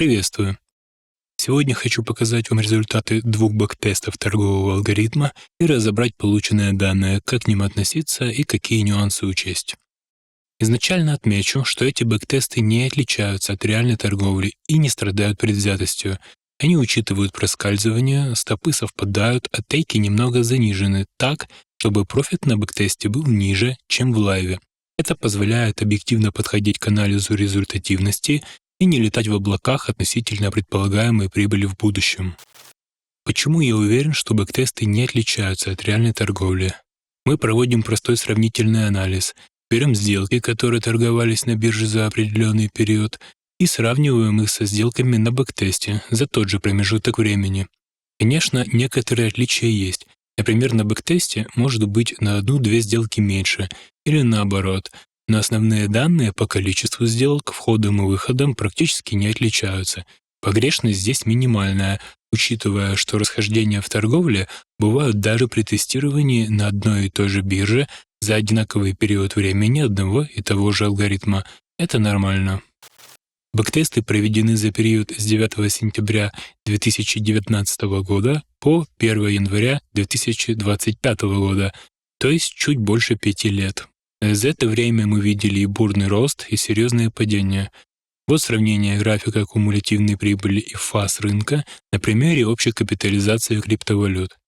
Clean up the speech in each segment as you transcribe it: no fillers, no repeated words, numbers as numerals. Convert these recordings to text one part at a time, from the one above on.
Приветствую! Сегодня хочу показать вам результаты двух бэктестов торгового алгоритма и разобрать полученные данные, как к ним относиться и какие нюансы учесть. Изначально отмечу, что эти бэктесты не отличаются от реальной торговли и не страдают предвзятостью. Они учитывают проскальзывание, стопы совпадают, а тейки немного занижены так, чтобы профит на бэктесте был ниже, чем в лайве. Это позволяет объективно подходить к анализу результативности и не летать в облаках относительно предполагаемой прибыли в будущем. Почему я уверен, что бэктесты не отличаются от реальной торговли? Мы проводим простой сравнительный анализ, берем сделки, которые торговались на бирже за определенный период, и сравниваем их со сделками на бэктесте за тот же промежуток времени. Конечно, некоторые отличия есть. Например, на бэктесте может быть на 1-2 сделки меньше, или наоборот, но основные данные по количеству сделок, входам и выходам практически не отличаются. Погрешность здесь минимальная, учитывая, что расхождения в торговле бывают даже при тестировании на одной и той же бирже за одинаковый период времени одного и того же алгоритма. Это нормально. Бэктесты проведены за период с 9 сентября 2019 года по 1 января 2025 года, то есть чуть больше 5 лет. За это время мы видели и бурный рост, и серьезные падения. Вот сравнение графика кумулятивной прибыли и фаз рынка на примере общей капитализации криптовалют.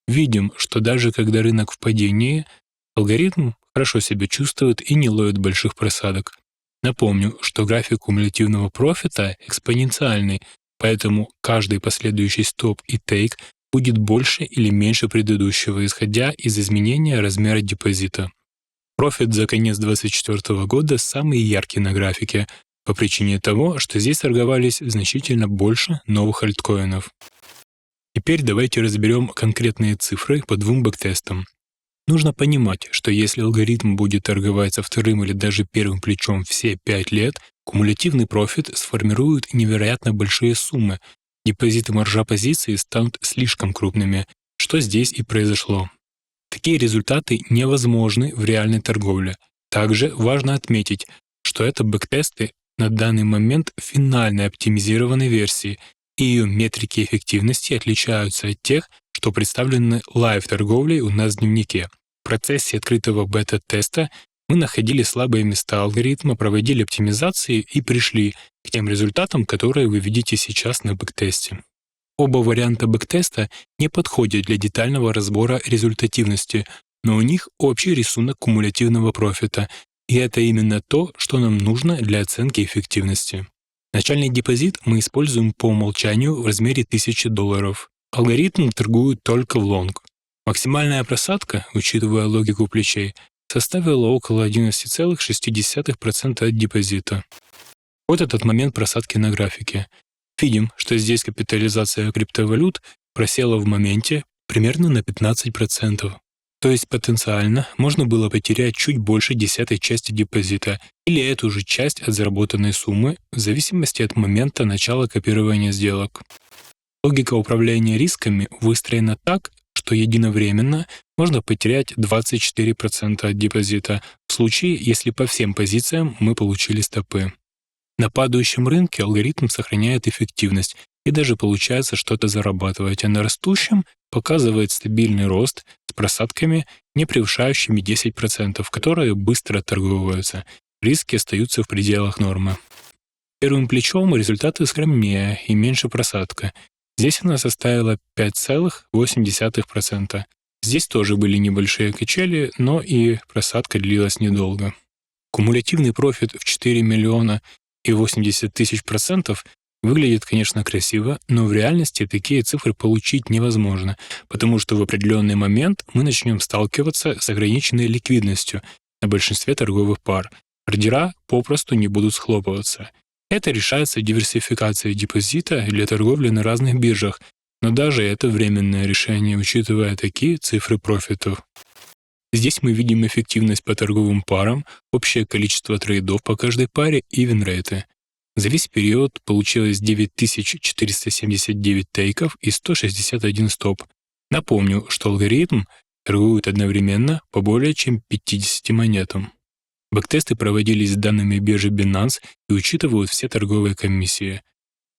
Видим, что даже когда рынок в падении, алгоритм хорошо себя чувствует и не ловит больших просадок. Напомню, что график кумулятивного профита экспоненциальный, поэтому каждый последующий стоп и тейк будет больше или меньше предыдущего, исходя из изменения размера депозита. Профит за конец 2024 года самый яркий на графике, по причине того, что здесь торговались значительно больше новых альткоинов. Теперь давайте разберем конкретные цифры по двум бэктестам. Нужно понимать, что если алгоритм будет торговать со вторым или даже первым плечом все 5 лет, кумулятивный профит сформирует невероятно большие суммы. Депозиты маржа позиции станут слишком крупными, что здесь и произошло. Такие результаты невозможны в реальной торговле. Также важно отметить, что это бэктесты на данный момент финальной оптимизированной версии, и ее метрики эффективности отличаются от тех, что представлены лайв-торговлей у нас в дневнике. В процессе открытого бета-теста мы находили слабые места алгоритма, проводили оптимизации и пришли к тем результатам, которые вы видите сейчас на бэктесте. Оба варианта бэктеста не подходят для детального разбора результативности, но у них общий рисунок кумулятивного профита, и это именно то, что нам нужно для оценки эффективности. Начальный депозит мы используем по умолчанию в размере $1000. Алгоритм торгует только в лонг. Максимальная просадка, учитывая логику плечей, составила около 11,6% от депозита. Вот этот момент просадки на графике. Видим, что здесь капитализация криптовалют просела в моменте примерно на 15%. То есть потенциально можно было потерять чуть больше 10-й части депозита или эту же часть от заработанной суммы в зависимости от момента начала копирования сделок. Логика управления рисками выстроена так, что единовременно можно потерять 24% от депозита в случае, если по всем позициям мы получили стопы. На падающем рынке алгоритм сохраняет эффективность и даже получается что-то зарабатывать, а на растущем показывает стабильный рост с просадками, не превышающими 10%, которые быстро отторговываются. Риски остаются в пределах нормы. Первым плечом результаты скромнее и меньше просадка. Здесь она составила 5,8%. Здесь тоже были небольшие качели, но и просадка длилась недолго. Кумулятивный профит в 4 миллиона и 80 тысяч процентов выглядит, конечно, красиво, но в реальности такие цифры получить невозможно, потому что в определенный момент мы начнем сталкиваться с ограниченной ликвидностью на большинстве торговых пар. Ордера попросту не будут схлопываться. Это решается диверсификацией депозита для торговли на разных биржах, но даже это временное решение, учитывая такие цифры профитов. Здесь мы видим эффективность по торговым парам, общее количество трейдов по каждой паре и винрейты. За весь период получилось 9479 тейков и 161 стоп. Напомню, что алгоритм торгует одновременно по более чем 50 монетам. Бэктесты проводились с данными биржи Binance и учитывают все торговые комиссии.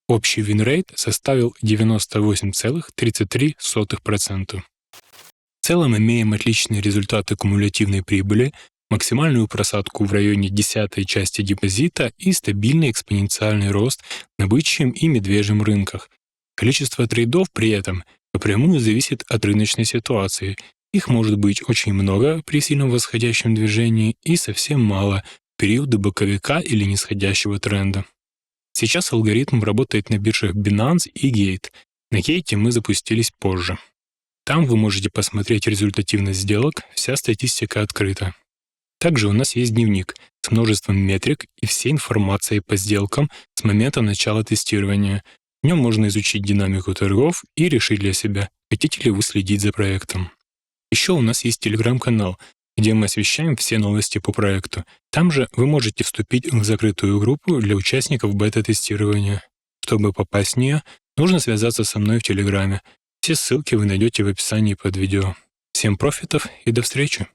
Общий вин-рейт составил 98,33%. В целом имеем отличные результаты кумулятивной прибыли, максимальную просадку в районе 10-й части депозита и стабильный экспоненциальный рост на бычьем и медвежьем рынках. Количество трейдов при этом напрямую зависит от рыночной ситуации. Их может быть очень много при сильном восходящем движении и совсем мало в периоды боковика или нисходящего тренда. Сейчас алгоритм работает на биржах Binance и Gate. На Gate мы запустились позже. Там вы можете посмотреть результативность сделок, вся статистика открыта. Также у нас есть дневник с множеством метрик и всей информацией по сделкам с момента начала тестирования. В нем можно изучить динамику торгов и решить для себя, хотите ли вы следить за проектом. Еще у нас есть телеграм-канал, где мы освещаем все новости по проекту. Там же вы можете вступить в закрытую группу для участников бета-тестирования. Чтобы попасть в нее, нужно связаться со мной в Телеграме. Все ссылки вы найдете в описании под видео. Всем профитов и до встречи!